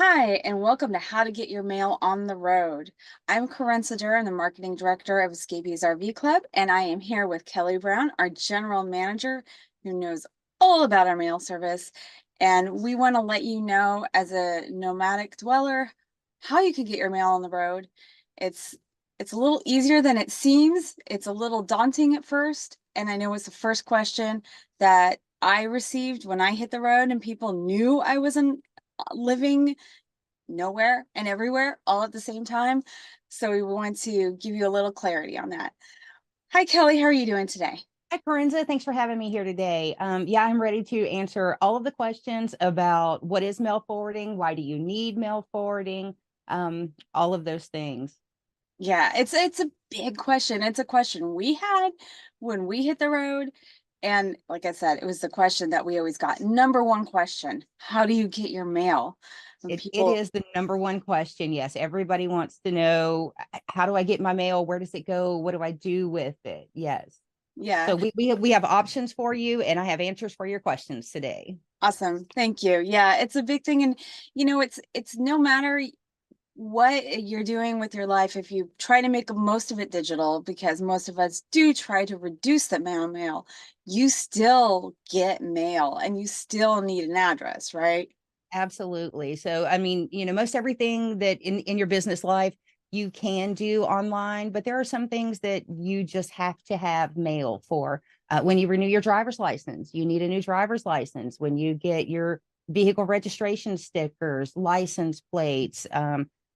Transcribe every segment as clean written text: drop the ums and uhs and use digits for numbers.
Hi, and welcome to How to Get Your Mail on the Road. I'm Corinne Sadur, I'm the marketing director of Escapees RV Club, and I am here with Kelly Brown, our general manager, who knows all about our mail service. And we want to let you know, as a nomadic dweller, how you can get your mail on the road. It's it's a little easier than it seems. It's a little daunting at first, and I know it's the first question that I received when I hit the road, and people knew I wasn't living nowhere and everywhere all at the same time. So we want to give you a little clarity on that. Hi, Kelly. How are you doing today? Hi, Corinza. Thanks for having me here today. Yeah, I'm ready to answer all of the questions about what is mail forwarding, why do you need mail forwarding, all of those things. Yeah, it's a big question. It's a question we had when we hit the road. And like I said, it was the question that we always got. Number one question, how do you get your mail? When It people, is the number one question. Yes, everybody wants to know, how do I get my mail? Where does it go? What do I do with it? Yes. yeah, So we have options for you, and I have answers for your questions today. awesome. Thank you. Yeah, it's a big thing. And it's no matter what you're doing with your life, if you try to make most of it digital, because most of us do try to reduce the mail, you still get mail and you still need an address, right? Absolutely. So, I mean, most everything that in your business life you can do online, but there are some things that you just have to have mail for. When you renew your driver's license, you need a new driver's license. When you get your vehicle registration stickers, license plates,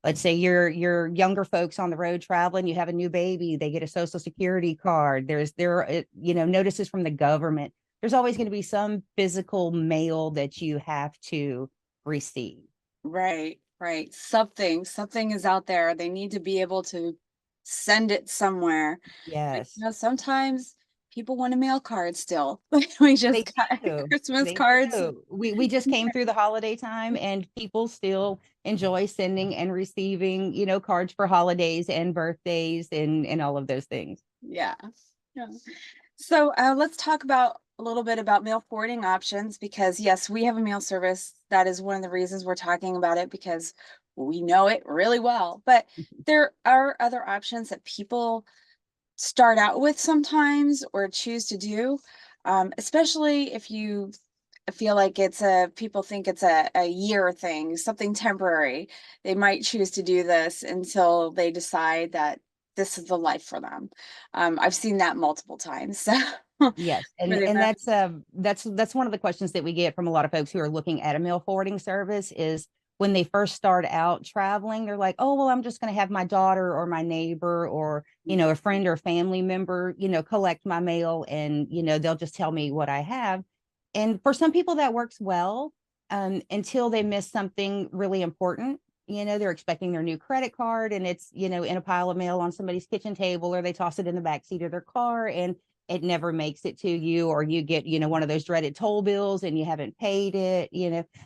let's say you're younger folks on the road traveling, you have a new baby, they get a social security card. There are notices from the government. There's always going to be some physical mail that you have to receive. Right, right. Something is out there. They need to be able to send it somewhere. But Yes, sometimes people want a mail card still. We they just got do. Christmas They cards. do. We just came through the holiday time, and people still enjoy sending and receiving, cards for holidays and birthdays and all of those things. Yeah. Yeah. So let's talk about a little bit about mail forwarding options because yes, we have a mail service. That is one of the reasons we're talking about it because we know it really well. But there are other options that people start out with sometimes or choose to do, especially if you feel like people think it's a year thing, something temporary. They might choose to do this until they decide that this is the life for them. I've seen that multiple times. So Yes, where and they've and had- that's one of the questions that we get from a lot of folks who are looking at a mail forwarding service is when they first start out traveling, they're like, "Oh, well, I'm just going to have my daughter or my neighbor or, a friend or family member, collect my mail and, they'll just tell me what I have." And for some people that works well, until they miss something really important. They're expecting their new credit card and it's, in a pile of mail on somebody's kitchen table, or they toss it in the back seat of their car and it never makes it to you, or you get, one of those dreaded toll bills and you haven't paid it,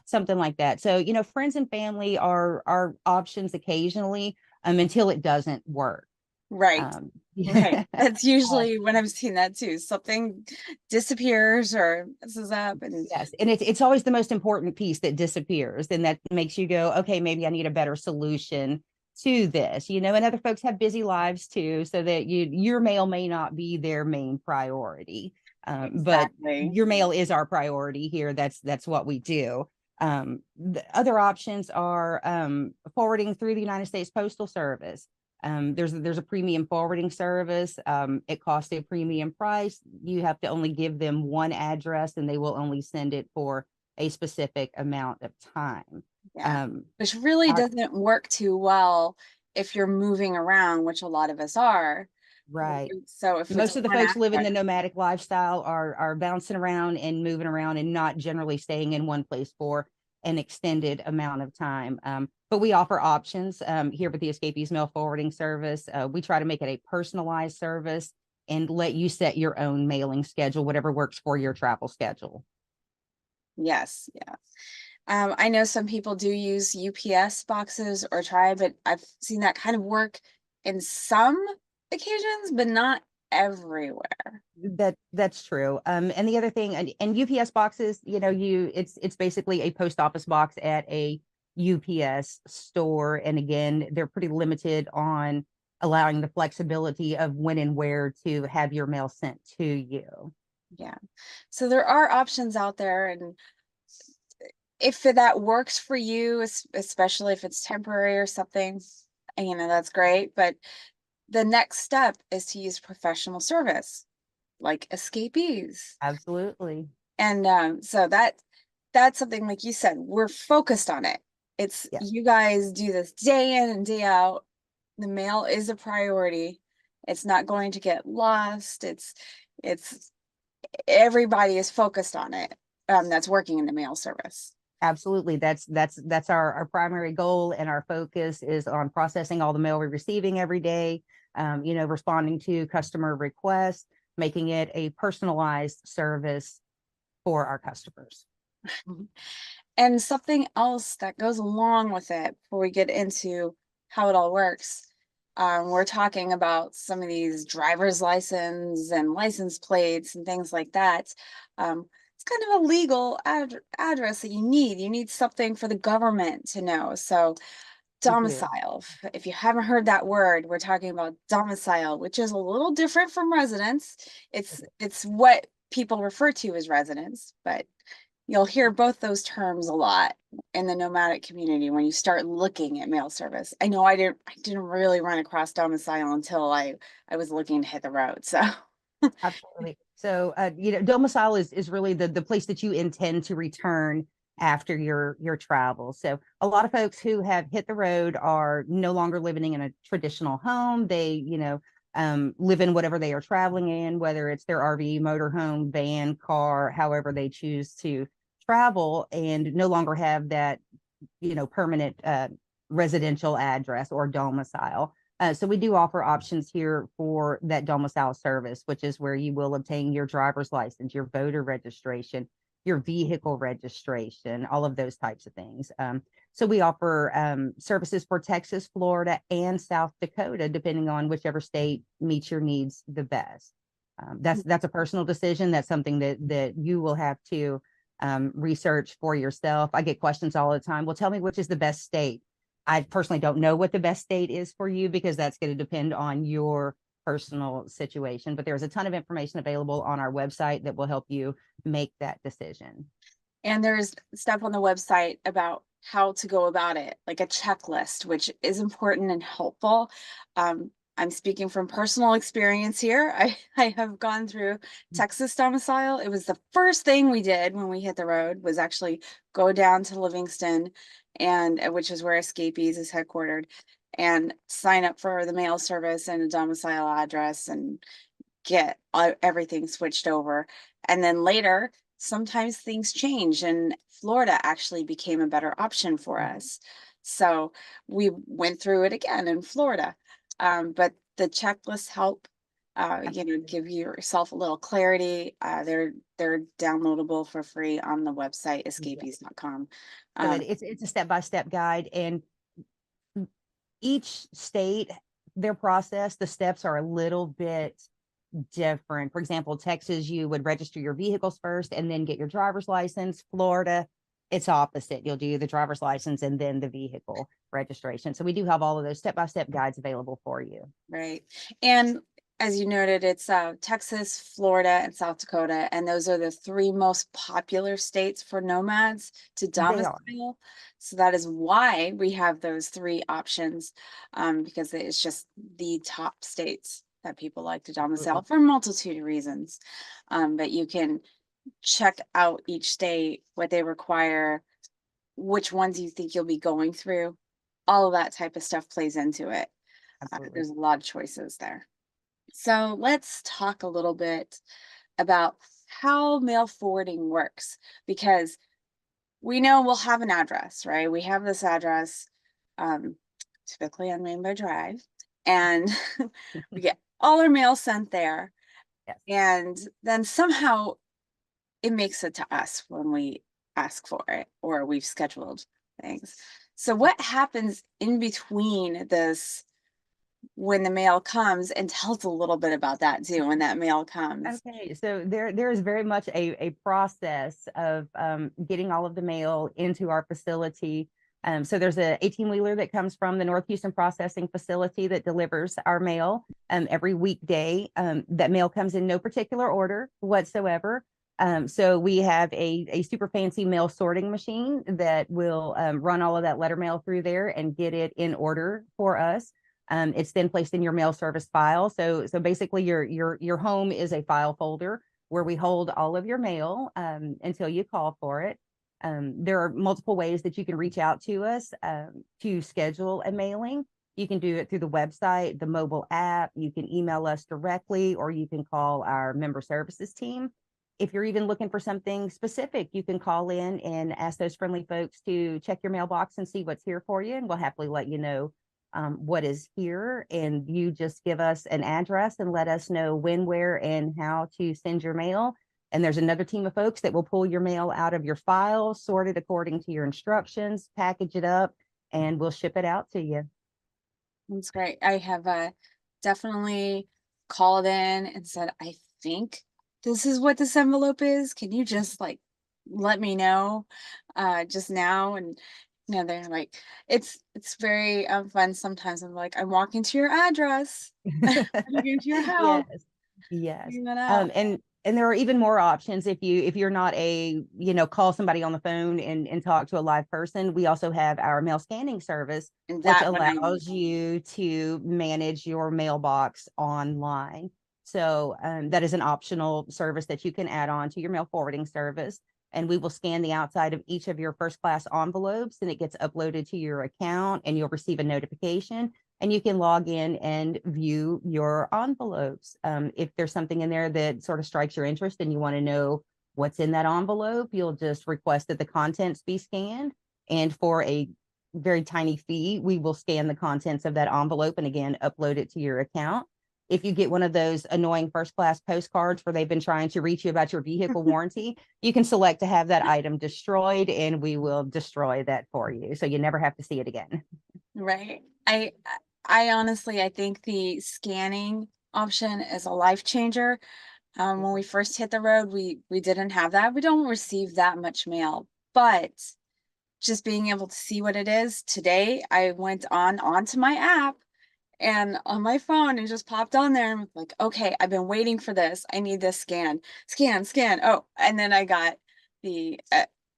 something like that. So, friends and family are options occasionally, until it doesn't work. right, Um, right. That's uh, usually when I've seen that too. Something disappears or messes up, and yes, and it's always the most important piece that disappears, and that makes you go, okay, maybe I need a better solution to this, and other folks have busy lives too, so that your mail may not be their main priority, but exactly. your mail is our priority here. That's what we do. The other options are forwarding through the United States Postal Service. There's a premium forwarding service. It costs a premium price. You have to only give them one address, and they will only send it for a specific amount of time. Yeah, Um, which really our doesn't work too well if you're moving around, which a lot of us are. Right. So if it's Most of the one folks live in aspect, the nomadic lifestyle, are bouncing around and moving around and not generally staying in one place for an extended amount of time. But we offer options here with the Escapees Mail Forwarding Service. We try to make it a personalized service and let you set your own mailing schedule, whatever works for your travel schedule. yes, yeah. I know some people do use UPS boxes or try, but I've seen that kind of work in some occasions, but not everywhere. That's true. And the other thing, and UPS boxes, it's basically a post office box at a UPS store. And again, they're pretty limited on allowing the flexibility of when and where to have your mail sent to you. Yeah. So there are options out there, and if that works for you, especially if it's temporary or something, that's great. But the next step is to use professional service like escapees. Absolutely. And so that's something, like you said, we're focused on it. It's Yes, you guys do this day in and day out. The mail is a priority. It's not going to get lost. It's everybody is focused on it. That's working in the mail service. absolutely. That's our primary goal, and our focus is on processing all the mail we're receiving every day, responding to customer requests, making it a personalized service for our customers. And something else that goes along with it before we get into how it all works. We're talking about some of these driver's license and license plates and things like that. It's kind of a legal address that you need. You need something for the government to know. So We do. domicile, if you haven't heard that word, we're talking about domicile, which is a little different from residence. It's what people refer to as residence, but you'll hear both those terms a lot in the nomadic community when you start looking at mail service. I know I didn't really run across domicile until I was looking to hit the road. So Absolutely. So, domicile is really the place that you intend to return after your travel. So, a lot of folks who have hit the road are no longer living in a traditional home. They, live in whatever they are traveling in, whether it's their RV, motorhome, van, car, however they choose to travel, and no longer have that, permanent residential address or domicile. So we do offer options here for that domicile service, which is where you will obtain your driver's license, your voter registration, your vehicle registration, all of those types of things. So we offer services for Texas, Florida, and South Dakota, depending on whichever state meets your needs the best. That's a personal decision. That's something that you will have to research for yourself. I get questions all the time. Well, tell me which is the best state. I personally don't know what the best state is for you, because that's going to depend on your personal situation. But there's a ton of information available on our website that will help you make that decision. and there's stuff on the website about how to go about it, like a checklist, which is important and helpful. I'm speaking from personal experience here. I have gone through Texas domicile. It was the first thing we did when we hit the road, was actually go down to Livingston, and which is where Escapees is headquartered, and sign up for the mail service and a domicile address and get everything switched over. And then later, sometimes things change, and Florida actually became a better option for us. So we went through it again in Florida. But the checklists help, give yourself a little clarity. They're downloadable for free on the website Yeah. escapees.com. So Um, it's a step-by-step guide, and each state, their process, the steps are a little bit different. For example, Texas, you would register your vehicles first and then get your driver's license. Florida, it's opposite. You'll do the driver's license and then the vehicle registration. So we do have all of those step-by-step guides available for you. Right. And as you noted, it's Texas, Florida, and South Dakota. And those are the three most popular states for nomads to They are. domicile. So that is why we have those three options, because it's just the top states that people like to domicile Absolutely. for a multitude of reasons. But you can check out each state, what they require, which ones you think you'll be going through. All of that type of stuff plays into it. Absolutely. There's a lot of choices there. So let's talk a little bit about how mail forwarding works, because we know we'll have an address, right? We have this address, um, typically on Rainbow Drive, and we get all our mail sent there. Yes. And then somehow it makes it to us when we ask for it or we've scheduled things. So what happens in between this when the mail comes, and tell us a little bit about that too, when that mail comes. Okay, so there is very much a process of getting all of the mail into our facility. So there's a 18-wheeler that comes from the North Houston processing facility that delivers our mail every weekday. That mail comes in no particular order whatsoever. So we have a super fancy mail sorting machine that will run all of that letter mail through there and get it in order for us. It's then placed in your mail service file. So basically your home is a file folder where we hold all of your mail until you call for it. There are multiple ways that you can reach out to us to schedule a mailing. You can do it through the website, the mobile app. You can email us directly, or you can call our member services team. If you're even looking for something specific, you can call in and ask those friendly folks to check your mailbox and see what's here for you. And we'll happily let you know what is here. And you just give us an address and let us know when, where, and how to send your mail. And there's another team of folks that will pull your mail out of your file, sort it according to your instructions, package it up, and we'll ship it out to you. That's great. I have definitely called in and said, I think this is what this envelope is. Can you just like let me know just now? And they're like, it's very fun sometimes. I'm like, I'm walking to your address, walking to your house, Yes. Yes. figuring that out. And there are even more options if you're not call somebody on the phone and talk to a live person. We also have our mail scanning service, And which that one I need. allows you to manage your mailbox online. So that is an optional service that you can add on to your mail forwarding service. And we will scan the outside of each of your first class envelopes, and it gets uploaded to your account, and you'll receive a notification, and you can log in and view your envelopes. If there's something in there that sort of strikes your interest and you want to know what's in that envelope, you'll just request that the contents be scanned. And for a very tiny fee, we will scan the contents of that envelope and again, upload it to your account. If you get one of those annoying first class postcards where they've been trying to reach you about your vehicle warranty, you can select to have that item destroyed and we will destroy that for you. So you never have to see it again. Right. I honestly, I think the scanning option is a life changer. When we first hit the road, we didn't have that. We don't receive that much mail, but just being able to see what it is today, I went onto my app and on my phone and just popped on there and was like, okay, I've been waiting for this. I need this scan. Oh, and then I got the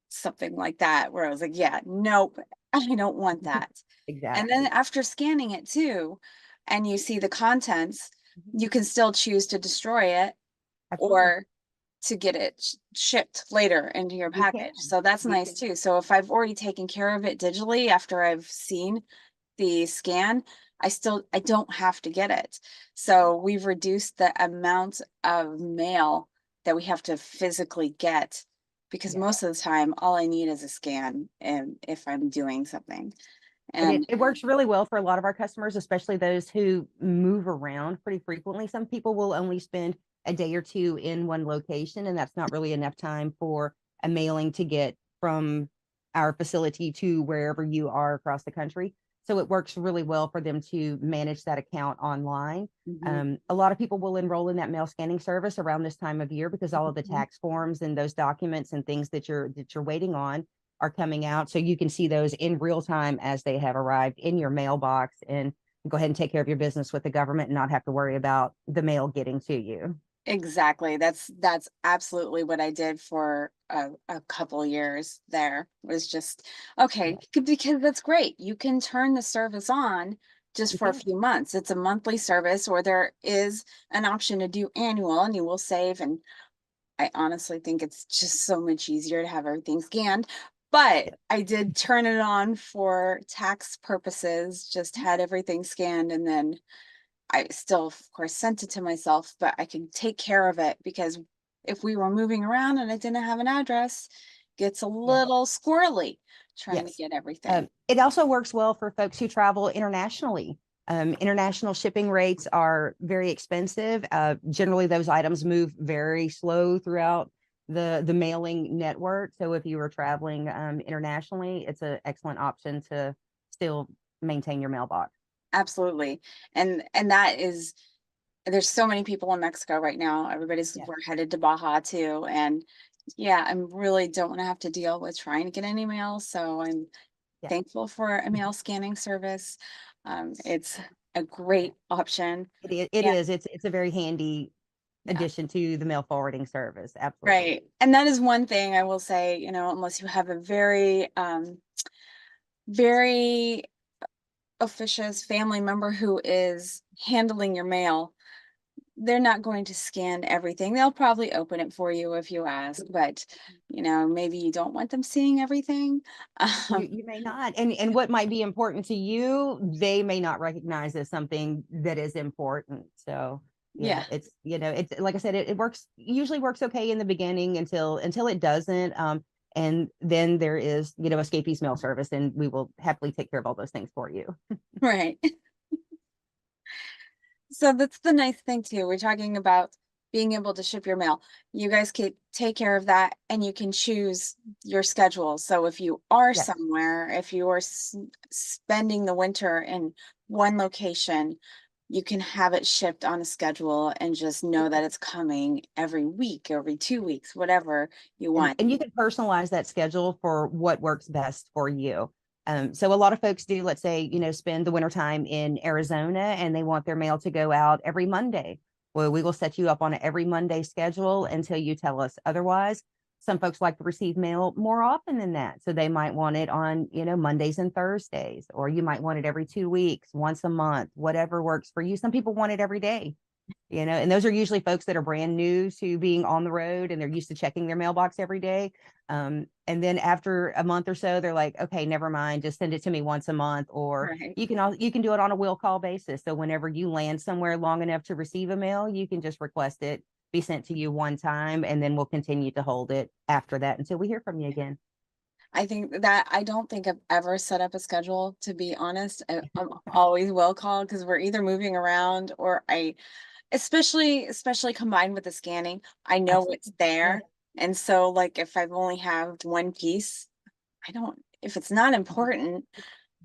something like that where I was like, yeah, nope, I don't want that. And then Exactly. after scanning it too, and you see the contents, you can still choose to destroy it Absolutely. or to get it shipped later into your You can. package. So that's You nice can. too. So if I've already taken care of it digitally after I've seen the scan, I don't have to get it. So we've reduced the amount of mail that we have to physically get because Yeah. most of the time all I need is a scan and if I'm doing something. And it, And it works really well for a lot of our customers, especially those who move around pretty frequently. Some people will only spend a day or two in one location, and that's not really enough time for a mailing to get from our facility to wherever you are across the country. So it works really well for them to manage that account online. mhm, A lot of people will enroll in that mail scanning service around this time of year because all of the mhm. tax forms and those documents and things that you're waiting on are coming out. So you can see those in real time as they have arrived in your mailbox and go ahead and take care of your business with the government and not have to worry about the mail getting to you. Exactly. That's absolutely what I did for a couple years there was just okay Yeah, because that's great. You can turn the service on just you for a can. few months. It's a monthly service or there is an option to do annual and you will save. And I honestly think it's just so much easier to have everything scanned. But Yeah. I did turn it on for tax purposes, just had everything scanned and then I still, of course, sent it to myself, but I could take care of it because if we were moving around and I didn't have an address, gets a Yeah. little squirrely trying to Yes. get everything. It also works well for folks who travel internationally. International shipping rates are very expensive. Generally, those items move very slow throughout the mailing network. So if you were traveling internationally, it's an excellent option to still maintain your mailbox. Absolutely. And that is there's so many people in Mexico right now. Yes. We're headed to Baja too. And yeah, I really don't want to have to deal with trying to get any mail. So I'm Yeah, thankful for a mail scanning service. It's a great option. it Yeah, is. It's a very handy yeah, addition to the mail forwarding service. Absolutely. right. And that is one thing I will say, unless you have a very, very officious family member who is handling your mail, they're not going to scan everything. They'll probably open it for you if you ask, but maybe you don't want them seeing everything. Um, You may not, and what might be important to you, they may not recognize as something that is important. So yeah, yeah, it's it's like I said, it works usually works okay in the beginning until it doesn't. And then there is escapees mail service, and we will happily take care of all those things for you. right. So that's the nice thing too. We're talking about being able to ship your mail. You guys can take care of that and you can choose your schedule. So if you are Yes. somewhere, if you are spending the winter in one location, you can have it shipped on a schedule and just know that it's coming every week, every 2 weeks, whatever you want. And you can personalize that schedule for what works best for you. So a lot of folks do, let's say, spend the wintertime in Arizona and they want their mail to go out every Monday. Well, we will set you up on an every Monday schedule until you tell us otherwise. Some folks like to receive mail more often than that. So they might want it on, Mondays and Thursdays, or you might want it every 2 weeks, once a month, whatever works for you. Some people want it every day. And those are usually folks that are brand new to being on the road and they're used to checking their mailbox every day. And then after a month or so, they're like, okay, never mind, just send it to me once a month, or Right. you can do it on a will call basis. So whenever you land somewhere long enough to receive a mail, you can just request it be sent to you one time, and then we'll continue to hold it after that until we hear from you again. I don't think I've ever set up a schedule, to be honest. I'm always will call because we're either moving around or especially combined with the scanning, I know it's Absolutely. there. And so like if I've only have one piece, if it's not important,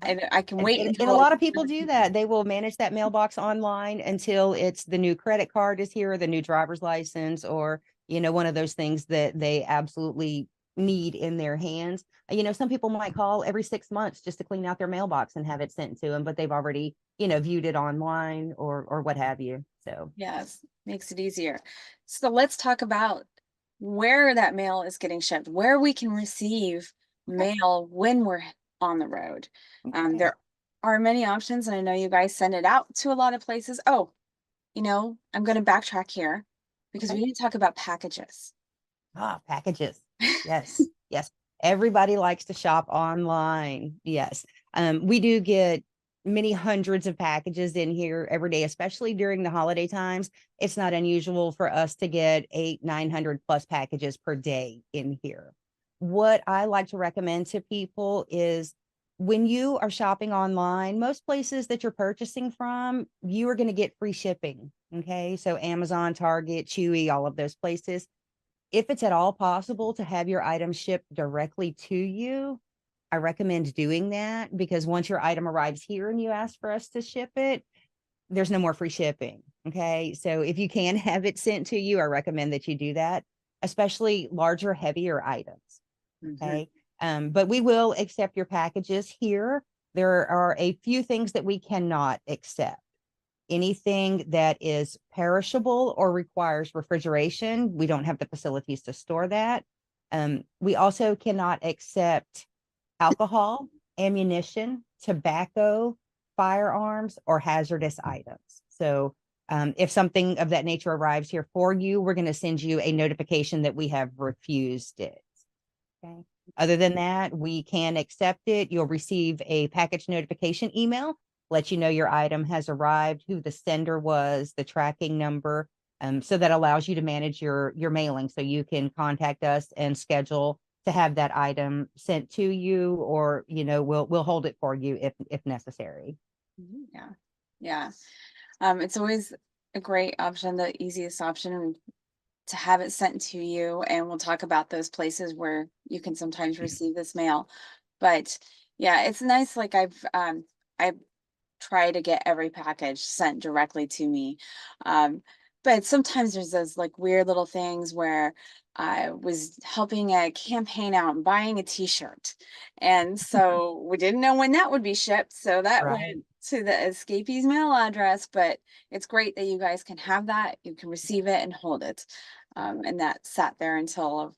Right. I can And, wait and, and a until lot it's of people do that. They will manage that mailbox online until it's the new credit card is here, the new driver's license, or, one of those things that they absolutely need in their hands. Some people might call every 6 months just to clean out their mailbox and have it sent to them, but they've already, viewed it online or what have you. So yes, makes it easier. So let's talk about where that mail is getting shipped, where we can receive okay. mail when we're on the road. Okay. There are many options, and I know you guys send it out to a lot of places. Oh, I'm going to backtrack here because we Okay. need to talk about packages. Packages. Yes. Yes. Everybody likes to shop online. Yes. We do get many hundreds of packages in here every day, especially during the holiday times. It's not unusual for us to get 900 plus packages per day in here. What I like to recommend to people is when you are shopping online, most places that you're purchasing from, you are going to get free shipping. Okay. So Amazon, Target, Chewy, all of those places, if it's at all possible to have your item shipped directly to you, I recommend doing that, because once your item arrives here and you ask for us to ship it, there's no more free shipping. Okay. So if you can have it sent to you, I recommend that you do that, especially larger, heavier items. Mhm. Okay. But we will accept your packages here. There are a few things that we cannot accept. Anything that is perishable or requires refrigeration, we don't have the facilities to store that. We also cannot accept alcohol, ammunition, tobacco, firearms, or hazardous items. So if something of that nature arrives here for you, we're going to send you a notification that we have refused it. Okay. Other than that, we can accept it. You'll receive a package notification email, let you know your item has arrived, who the sender was, the tracking number. So that allows you to manage your mailing. So you can contact us and schedule to have that item sent to you, or we'll hold it for you if necessary. Mhm. Yeah. Yeah. It's always a great option, the easiest option to have it sent to you. And we'll talk about those places where you can sometimes receive this mail. But yeah, it's nice. Like I try to get every package sent directly to me. Um, but sometimes there's those like weird little things where I was helping a campaign out and buying a t-shirt. And so we didn't know when that would be shipped. So that Right. went to the escapee's mail address, but it's great that you guys can have that. You can receive it and hold it. And that sat there until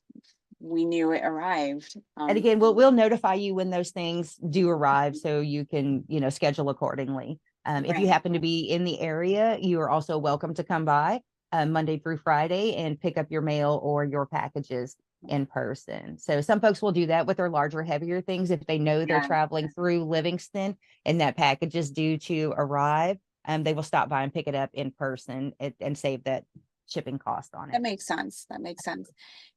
we knew it arrived. And again, we'll notify you when those things do arrive so you can, schedule accordingly. If you Right. happen to be in the area, you are also welcome to come by Monday through Friday and pick up your mail or your packages in person. So some folks will do that with their larger, heavier things if they know they're Yeah, traveling through Livingston and that package is due to arrive. They will stop by and pick it up in person and save that shipping cost on that it. makes sense. That makes sense.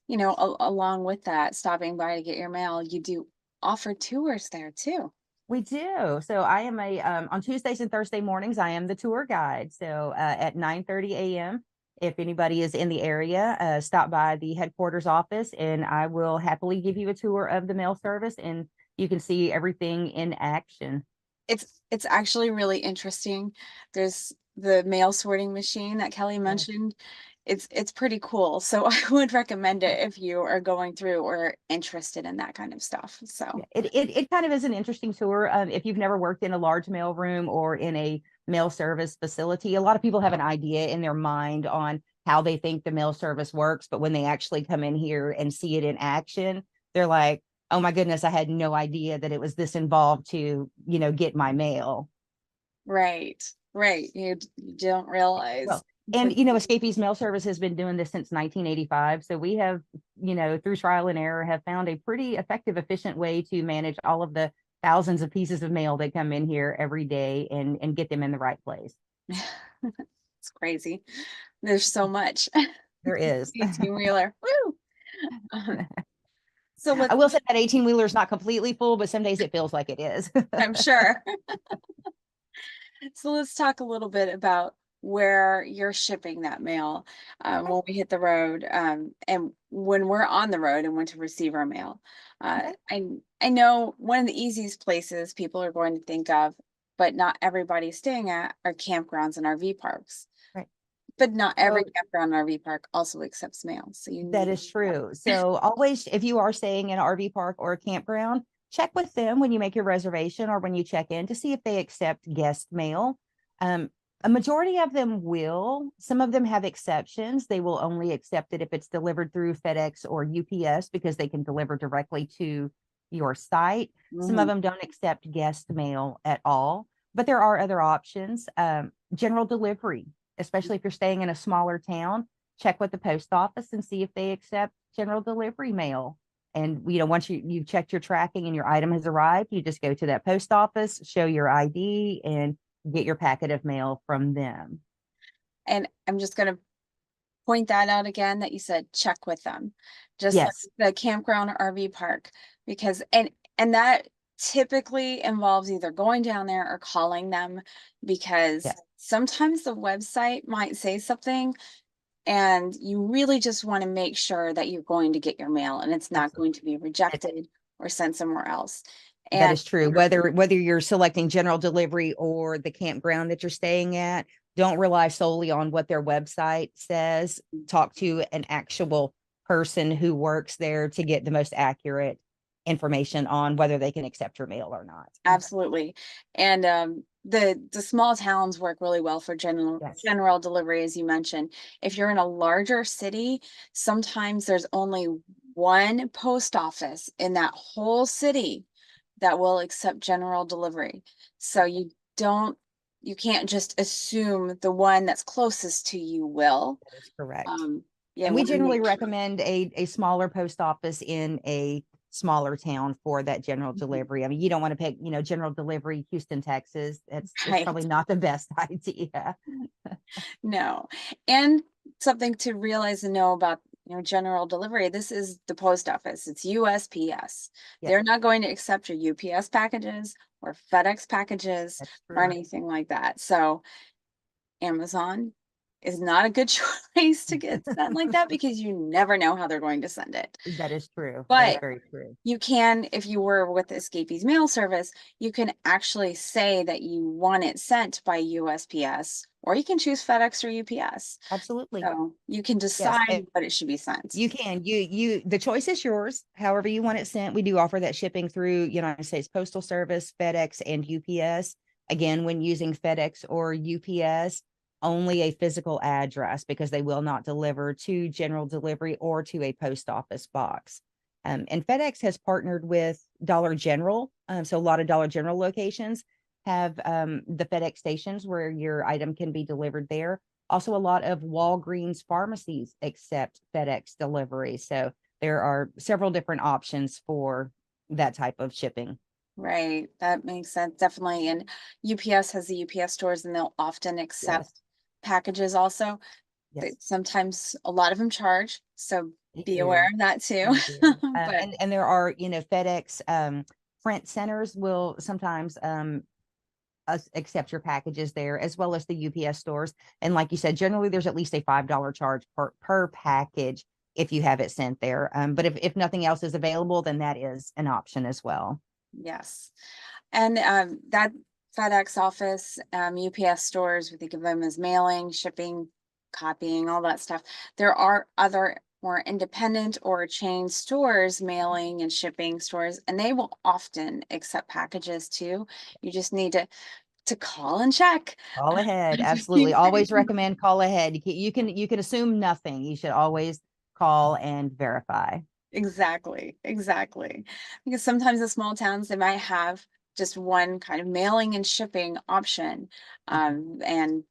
Along with that, stopping by to get your mail, you do offer tours there too. We do. So I am on Tuesdays and Thursday mornings, I am the tour guide. So at 9:30 a.m., if anybody is in the area, stop by the headquarters office and I will happily give you a tour of the mail service and you can see everything in action. It's actually really interesting. There's the mail sorting machine that Kelly Yes. mentioned. It's pretty cool. So I would recommend it if you are going through or interested in that kind of stuff. Yeah, So, it kind of is an interesting tour. If you've never worked in a large mail room or in a mail service facility, a lot of people have an idea in their mind on how they think the mail service works, but when they actually come in here and see it in action, they're like, "Oh my goodness, I had no idea that it was this involved to, get my mail." right, right. You don't realize Well, until and Escapees Mail Service has been doing this since 1985. So we have, through trial and error, have found a pretty effective, efficient way to manage all of the thousands of pieces of mail that come in here every day and get them in the right place. it's crazy. There's so much. There is. 18 wheeler. Woo! Um, so I let's, will say that 18 wheeler is not completely full, but some days it feels like it is. I'm sure. So let's talk a little bit about where you're shipping that mail Okay. when we hit the road and when we're on the road and when to receive our mail. Okay. I know one of the easiest places people are going to think of, but not everybody's staying at, are campgrounds and RV parks. Right. But not every So campground and RV park also accepts mail. So you that need is true. So always, if you are staying in an RV park or a campground, check with them when you make your reservation or when you check in to see if they accept guest mail. Um, a majority of them will. Some of them have exceptions. They will only accept it if it's delivered through FedEx or UPS because they can deliver directly to your site. Some of Mhm. them don't accept guest mail at all, but there are other options. General delivery, especially if you're staying in a smaller town, check with the post office and see if they accept general delivery mail. And once you've checked your tracking and your item has arrived, you just go to that post office, show your ID, and get your packet of mail from them. And I'm just going to point that out again that you said check with them, just like Yes, the campground or RV park, because and that typically involves either going down there or calling them because yes, sometimes the website might say something and you really just want to make sure that you're going to get your mail and it's not absolutely. going to be rejected or sent somewhere else. That And is true. Whether you're selecting general delivery or the campground that you're staying at, don't rely solely on what their website says. Talk to an actual person who works there to get the most accurate information on whether they can accept your mail or not. absolutely. And the small towns work really well for Yes, general delivery, as you mentioned. If you're in a larger city, sometimes there's only one post office in that whole city that will accept general delivery. So you can't just assume the one that's closest to you will. that is correct. Um, yeah, And we want to generally make sure. recommend a smaller post office in a smaller town for that general Mhm. delivery. I mean, you don't want to pick, general delivery, Houston, Texas. It's Right. probably not the best idea. No. And something to realize and know about, general delivery. This is the post office. It's USPS. Yes, They're not going to accept your UPS packages or FedEx packages that's or true. anything like that. So Amazon is not a good choice to get sent like that because you never know how they're going to send it. That is true. That is But very true. you can, if you were with the Escapees mail service, you can actually say that you want it sent by USPS or you can choose FedEx or UPS. Absolutely. So you can Yes. decide what it should be sent. You can, the choice is yours, however you want it sent. We do offer that shipping through United States Postal Service, FedEx, and UPS. Again, when using FedEx or UPS, only a physical address because they will not deliver to general delivery or to a post office box. And FedEx has partnered with Dollar General. So a lot of Dollar General locations have the FedEx stations where your item can be delivered there. Also, a lot of Walgreens pharmacies accept FedEx delivery. So there are several different options for that type of shipping. Right, that makes sense, definitely. And UPS has the UPS stores, and they'll often Yes, accept packages also. They yes, sometimes a lot of them charge, so they be aware do. of that too. They do. But And there are, FedEx print centers will sometimes accept your packages there, as well as the UPS stores. And like you said, generally there's at least a $5 charge per package if you have it sent there. But if nothing else is available, then that is an option as well. yes, and that FedEx office, UPS stores, we think of them as mailing, shipping, copying, all that stuff. There are other more independent or chain stores, mailing and shipping stores, and they will often accept packages too. You just need to call and check. Call ahead. Absolutely. Always recommend call ahead. You can assume nothing. You should always call and verify. Exactly, exactly. Because sometimes the small towns, they might have just one kind of mailing and shipping option. Mhm. And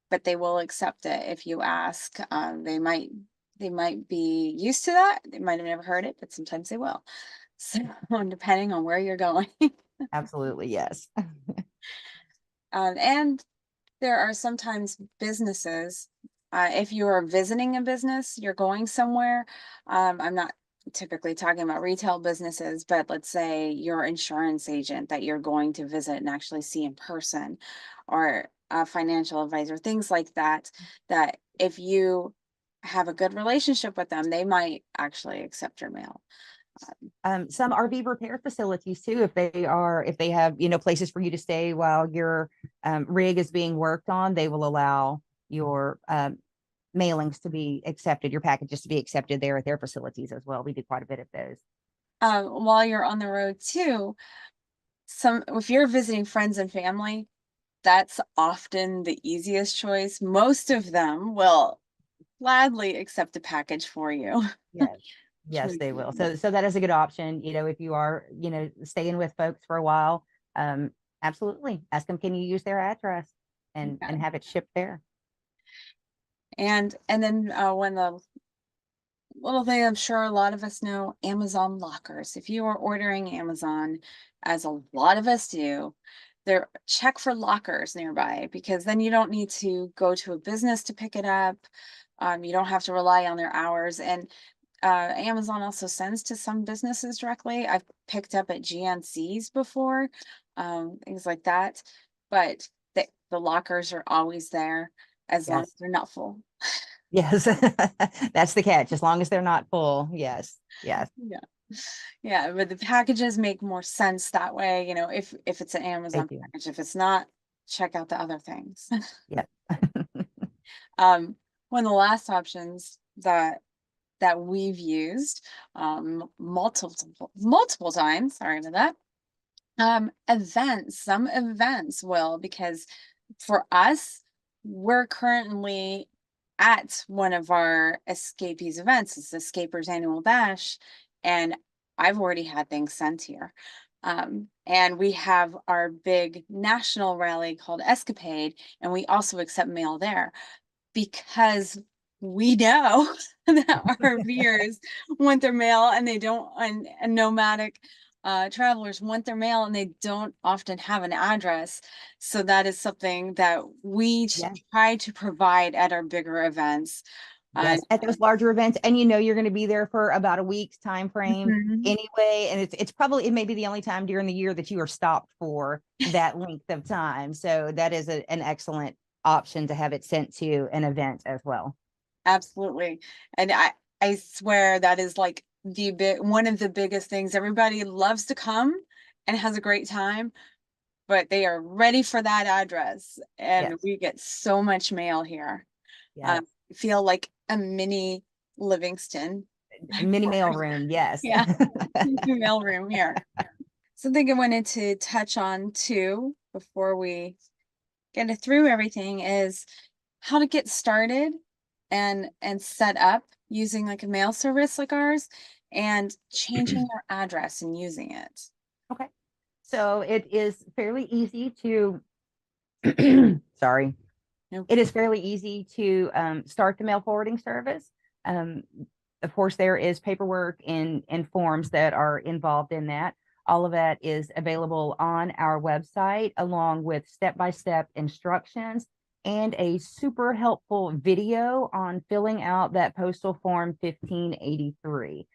but they will accept it if you ask. They might be used to that. They might have never heard it, but sometimes they will. So depending on where you're going. Absolutely. Yes. And there are sometimes businesses, if you are visiting a business, you're going somewhere. I'm not typically talking about retail businesses, but let's say your insurance agent that you're going to visit and actually see in person, or a financial advisor, things like that, that if you have a good relationship with them, they might actually accept your mail. Some RV repair facilities too, if they have, places for you to stay while your rig is being worked on, they will allow your mailings to be accepted, your packages to be accepted there at their facilities as well. We do quite a bit of those. While you're on the road too, some if you're visiting friends and family, that's often the easiest choice. Most of them will gladly accept a package for you. Yes. Yes, they will. So that is a good option. If you are, staying with folks for a while, um, absolutely. Ask them, can you use their address and Yeah. have it shipped there? And then when the little thing I'm sure a lot of us know, Amazon lockers. If you are ordering Amazon, as a lot of us do, there check for lockers nearby, because then you don't need to go to a business to pick it up. You don't have to rely on their hours. And Amazon also sends to some businesses directly. I've picked up at GNCs before, things like that. But the lockers are always there as long as Yes. they're not full. Yes. That's the catch. As long as they're not full. Yes. Yes. Yeah. Yeah, but the packages make more sense that way, if it's an They Amazon do. package. If it's not, check out the other things. Yeah. Um, One of the last options that we've used multiple times, sorry about that. Some events will, because for us, we're currently at one of our escapees events. It's Escapers Annual Bash, and I've already had things sent here. And we have our big national rally called Escapade, and we also accept mail there, because we know that our viewers want their mail, and they don't, and nomadic travelers want their mail, and they don't often have an address. So that is something that we Yes. try to provide at our bigger events. And Yes, at those larger events, and you're going to be there for about a week's time frame Mhm. anyway, and it's probably it may be the only time during the year that you are stopped for that length of time. So that is an excellent option to have it sent to an event as well. Absolutely. And I swear that is like one of the biggest things. Everybody loves to come and has a great time, but they are ready for that address. And Yes. we get so much mail here. Yes. Feel like a mini Livingston. Mini mail room. Yes. Yeah, mail room here. Something I wanted to touch on too before we get it through everything is how to get started and set up using like a mail service like ours and changing your address and using it. Okay. So it is fairly easy to, sorry, Nope. it is fairly easy to start the mail forwarding service. Um, of course, there is paperwork and forms that are involved in that. All of that is available on our website, along with step-by-step instructions and a super helpful video on filling out that postal form 1583.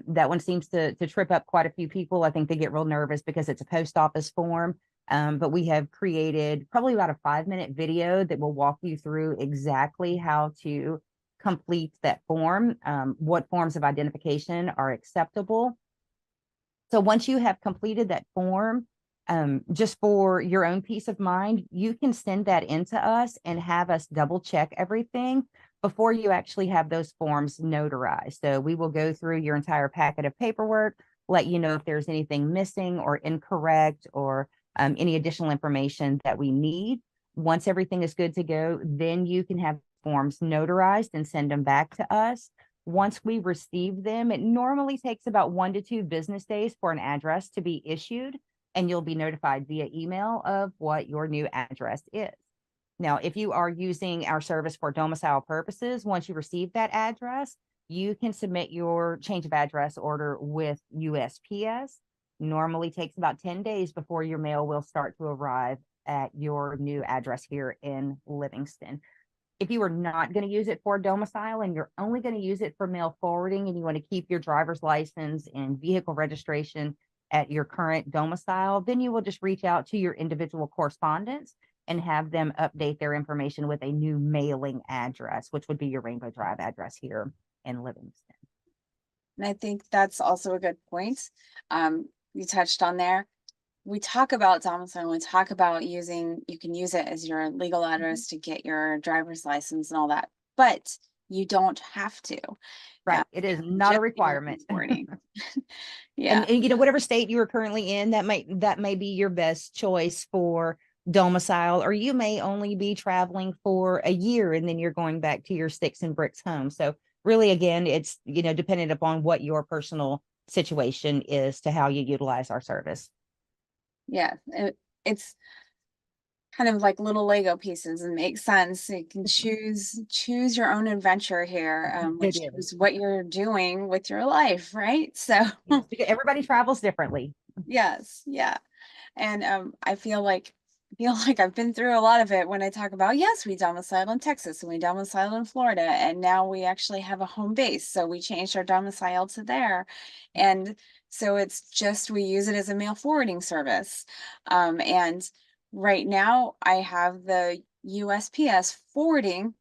That one seems to trip up quite a few people. I think they get real nervous because it's a post office form. But we have created probably about a 5-minute video that will walk you through exactly how to complete that form, what forms of identification are acceptable. So once you have completed that form, just for your own peace of mind, you can send that in to us and have us double check everything before you actually have those forms notarized. So we will go through your entire packet of paperwork, let you know if there's anything missing or incorrect or any additional information that we need. Once everything is good to go, then you can have forms notarized and send them back to us. Once we receive them, it normally takes about 1 to 2 business days for an address to be issued, and you'll be notified via email of what your new address is. Now, if you are using our service for domicile purposes, once you receive that address, you can submit your change of address order with USPS. Normally takes about 10 days before your mail will start to arrive at your new address here in Livingston. If you are not going to use it for domicile and you're only going to use it for mail forwarding and you want to keep your driver's license and vehicle registration at your current domicile, then you will just reach out to your individual correspondents and have them update their information with a new mailing address, which would be your Rainbow Drive address here in Livingston. And I think that's also a good point. You touched on there. We talk about domicile, we talk about using, you can use it as your legal address to get your driver's license and all that, but you don't have to. Right. It is not a Just requirement. reporting. Yeah. And you know, whatever state you are currently in, that may be your best choice for domicile, or you may only be traveling for a year and then you're going back to your sticks and bricks home. So really, again, it's, you know, dependent upon what your personal situation is to how you utilize our service. Yeah. It's kind of like little Lego pieces and makes sense. You can choose your own adventure here, It which is. is what you're doing with your life, right? So Yes, because everybody travels differently. yes, yeah. And I feel like I've been through a lot of it when I talk about, yes, we domiciled in Texas and we domiciled in Florida, and now we actually have a home base. So we changed our domicile to there. And so it's just we use it as a mail forwarding service. And right now I have the USPS forwarding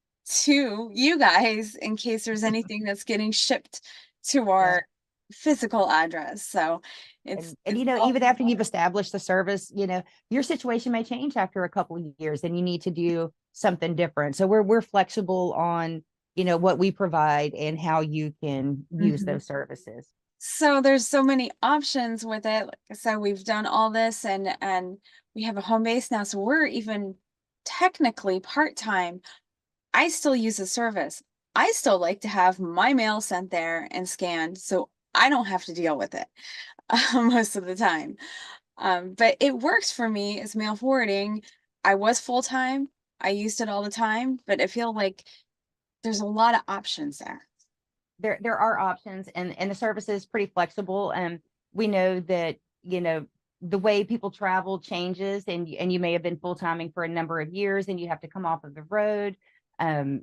to you guys in case there's anything that's getting shipped to Yeah. our physical address. So And it's you know, all even after you've established the service, you know, your situation may change after a couple of years and you need to do something different. So we're flexible on, you know, what we provide and how you can use Mhm. those services. So there's so many options with it. Like I said, we've done all this and we have a home base now. So we're even technically part-time. I still use the service. I still like to have my mail sent there and scanned so I don't have to deal with it most of the time. But it works for me as mail forwarding. I was full-time. I used it all the time, but I feel like there's a lot of options there. There are options, and the service is pretty flexible. And we know that, you know, the way people travel changes, and you may have been full-timing for a number of years and you have to come off of the road. Um,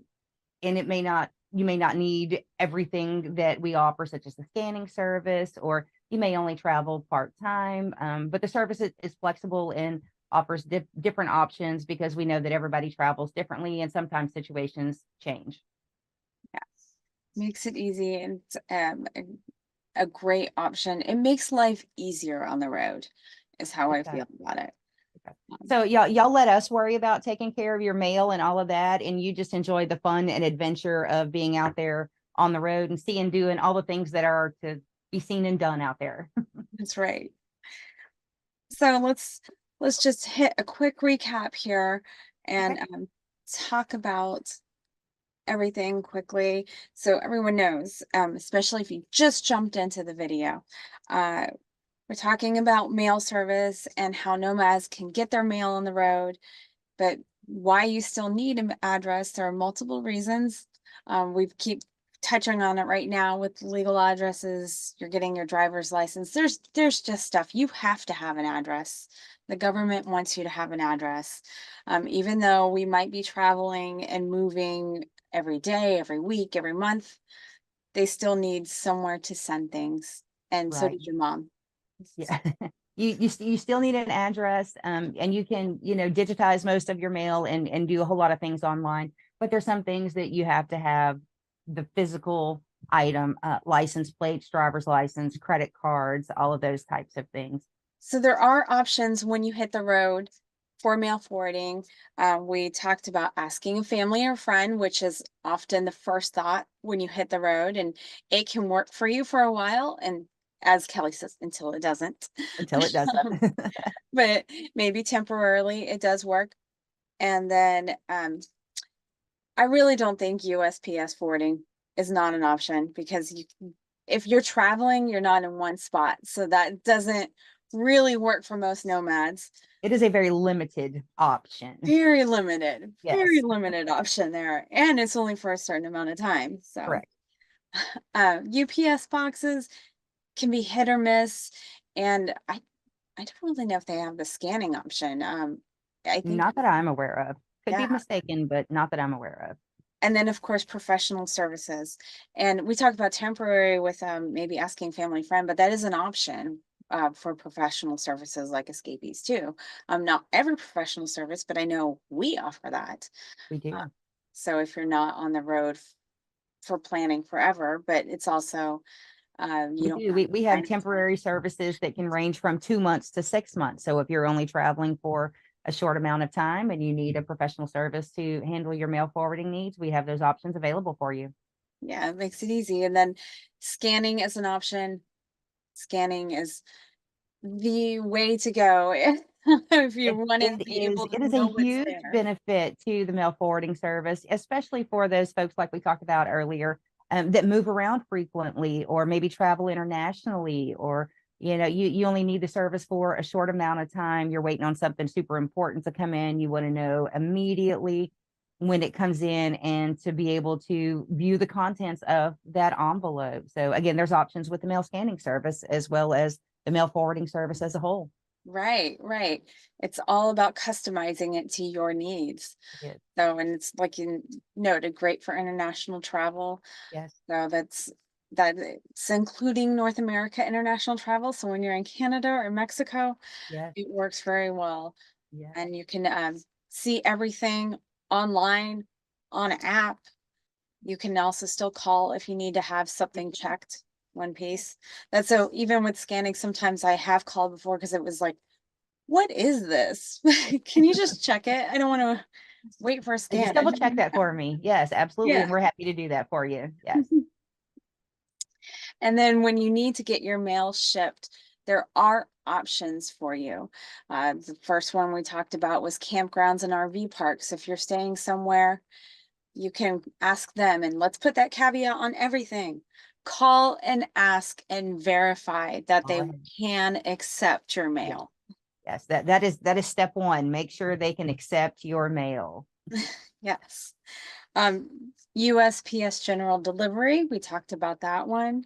and it may not, you may not need everything that we offer, such as the scanning service, or you may only travel part-time. But the service is flexible and offers different options because we know that everybody travels differently and sometimes situations change. Yes. Makes it easy and a great option. It makes life easier on the road, is how It I does. feel about it. So y'all let us worry about taking care of your mail and all of that, and you just enjoy the fun and adventure of being out there on the road and seeing, doing all the things that are to be seen and done out there. That's right. So let's just hit a quick recap here and Okay. talk about everything quickly so everyone knows, especially if you just jumped into the video. Uh, we're talking about mail service and how nomads can get their mail on the road, but why you still need an address. There are multiple reasons. We keep touching on it right now with legal addresses. You're getting your driver's license. There's just stuff. You have to have an address. The government wants you to have an address. Even though we might be traveling and moving every day, every week, every month, they still need somewhere to send things. And so Right. did your mom. Yeah. You still need an address, and you can, digitize most of your mail and do a whole lot of things online. But there's some things that you have to have the physical item, license plates, driver's license, credit cards, all of those types of things. So there are options when you hit the road for mail forwarding. We talked about asking a family or friend, which is often the first thought when you hit the road, and it can work for you for a while. And as Kelly says, until it doesn't. Until it doesn't. But maybe temporarily it does work. And then I really don't think USPS forwarding is not an option because if you're traveling, you're not in one spot. So that doesn't really work for most nomads. It is a very limited option. Very Yes, limited option there. And it's only for a certain amount of time. So correct. UPS boxes can be hit or miss. And I don't really know if they have the scanning option. I think, Not that I'm aware of. Could be yeah. mistaken, but not that I'm aware of. And then, of course, professional services. And we talked about temporary with maybe asking family friend, but that is an option for professional services like escapees too. Not every professional service, but I know we offer that. We Uh, do. so if you're not on the road for planning forever, but it's also you We don't do. have to We have find it. temporary services that can range from 2 months to 6 months. So if you're only traveling for a short amount of time and you need a professional service to handle your mail forwarding needs, we have those options available for you. Yeah, it makes it easy. And then scanning is an option. Scanning is the way to go if you It want to it be is able to it is a know what's huge there. benefit to the mail forwarding service, especially for those folks like we talked about earlier, that move around frequently or maybe travel internationally, or you only need the service for a short amount of time. You're waiting on something super important to come in. You want to know immediately when it comes in and to be able to view the contents of that envelope. So again, there's options with the mail scanning service as well as the mail forwarding service as a whole. Right, right. It's all about customizing it to your needs. Yes, So, and it's like you noted, great for international travel. yes, So that's including North America international travel. So when you're in Canada or Mexico, yes, it works very well. yes. And you can see everything online on an app. You can also still call if you need to have something checked, one piece. That's so even with scanning, sometimes I have called before because it was like, what is this? Can you just check it? I don't want to wait for a Just scan. I double just check want to that for me. Yes, absolutely. yeah. And we're happy to do that for you. Yes. And then when you need to get your mail shipped, there are options for you. The first one we talked about was campgrounds and RV parks. If you're staying somewhere, you can ask them, and let's put that caveat on everything. Call and ask and verify that All they ahead. can accept your Yes. mail. Yes. That is step one. Make sure they can accept your mail. Yes. USPS General Delivery, we talked about that one.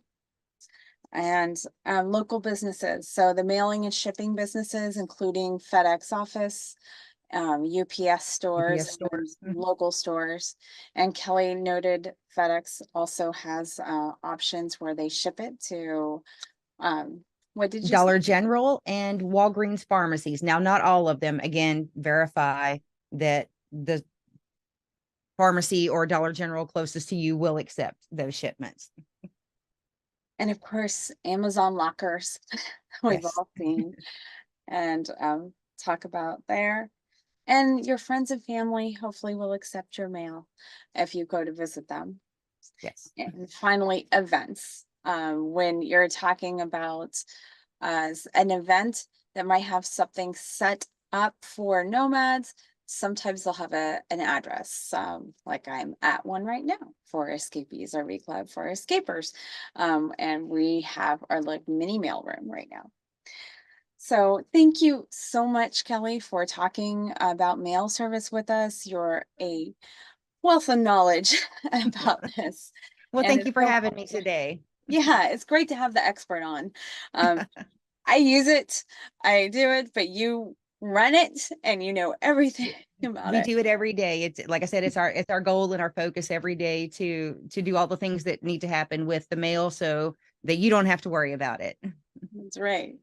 And local businesses. So the mailing and shipping businesses, including FedEx office, UPS stores, UPS and stores. Mhm. local stores. And Kelly noted FedEx also has options where they ship it to, what did you say? Dollar General and Walgreens pharmacies. Now, not all of them. Again, verify that the pharmacy or Dollar General closest to you will accept those shipments. And of course, Amazon lockers, we've Yes. all seen. And talk about there. And your friends and family hopefully will accept your mail if you go to visit them. Yes. And finally, events. When you're talking about an event that might have something set up for nomads, sometimes they'll have an address. Like I'm at one right now for Escapees RV Club for escapers. And we have our like mini mail room right now. So thank you so much, Kelly, for talking about mail service with us. You're a wealth of knowledge about this. Well, And thank it's you for so, having me today. yeah, it's great to have the expert on. Um, I use it, I do it, but you run it and you know everything about We it. do it every day. It's like I said, it's our goal and our focus every day to do all the things that need to happen with the mail so that you don't have to worry about it. That's right.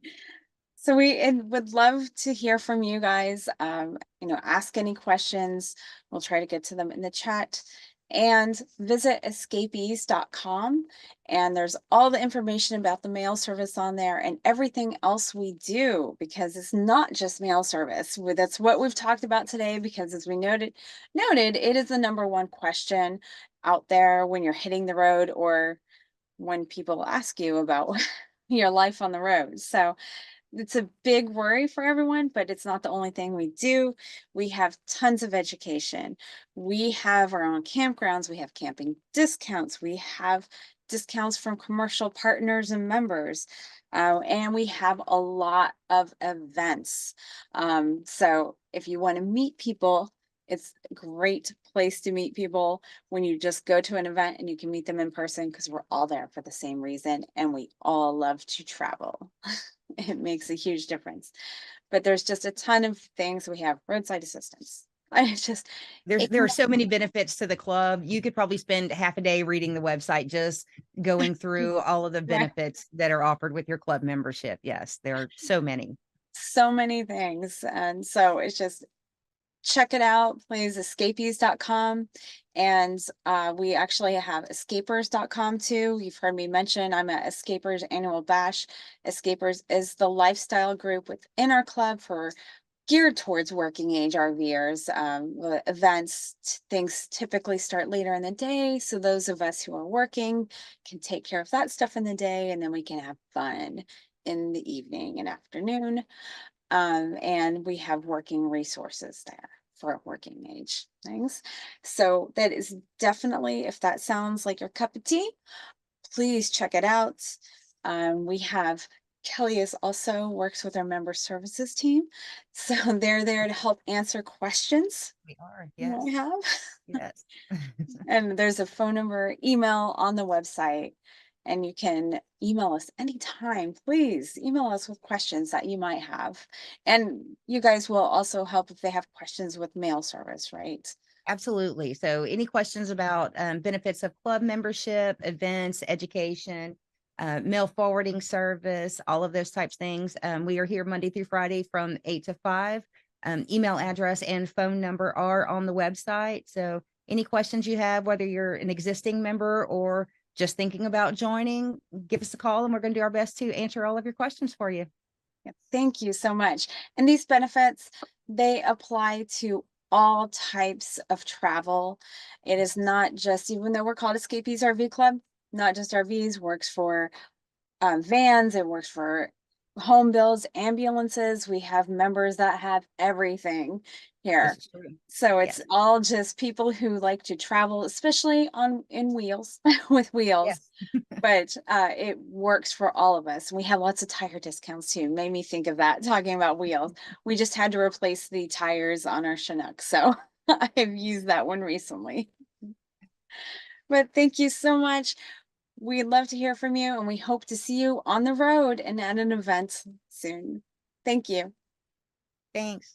So we would love to hear from you guys. Ask any questions. We'll try to get to them in the chat. And visit escapees.com. And there's all the information about the mail service on there and everything else we do, because it's not just mail service. That's what we've talked about today, because as we noted, it is the number one question out there when you're hitting the road or when people ask you about your life on the road. So it's a big worry for everyone, but it's not the only thing we do. We have tons of education. We have our own campgrounds. We have camping discounts. We have discounts from commercial partners and members. And we have a lot of events. So if you want to meet people, it's a great place to meet people when you just go to an event and you can meet them in person, because we're all there for the same reason and we all love to travel. It makes a huge difference. But there's just a ton of things. We have roadside assistance. I just, There are so many benefits to the club. You could probably spend half a day reading the website, just going through all of the right, benefits that are offered with your club membership. Yes, there are so many. so many things. And so it's just check it out, please, escapees.com. And we actually have escapers.com too. You've heard me mention I'm at Escapers Annual Bash. Escapers is the lifestyle group within our club for geared towards working age RVers. The events, things typically start later in the day. So those of us who are working can take care of that stuff in the day, and then we can have fun in the evening and afternoon. And we have working resources there for working age things. So that is definitely, if that sounds like your cup of tea, please check it out. We have Kelly is also works with our member services team. So they're there to help answer questions We are. you Yes. might have. Yes. And there's a phone number, email on the website, and you can email us anytime. Please email us with questions that you might have. And you guys will also help if they have questions with mail service, right? Absolutely. So any questions about benefits of club membership, events, education, mail forwarding service, all of those types of things. We are here Monday through Friday from 8 to 5. Email address and phone number are on the website. So any questions you have, whether you're an existing member or just thinking about joining, give us a call and we're going to do our best to answer all of your questions for you. Yeah, thank you so much. And these benefits, they apply to all types of travel. It is not just, even though we're called Escapees RV Club, not just RVs, works for vans, it works for home builds, ambulances. We have members that have everything This here. is true. So Yes. it's all just people who like to travel, especially on in wheels with wheels. Yes. But it works for all of us. We have lots of tire discounts too. Made me think of that talking about wheels. We just had to replace the tires on our Chinook. So I've used that one recently. But thank you so much. We'd love to hear from you, and we hope to see you on the road and at an event soon. Thank you. Thanks.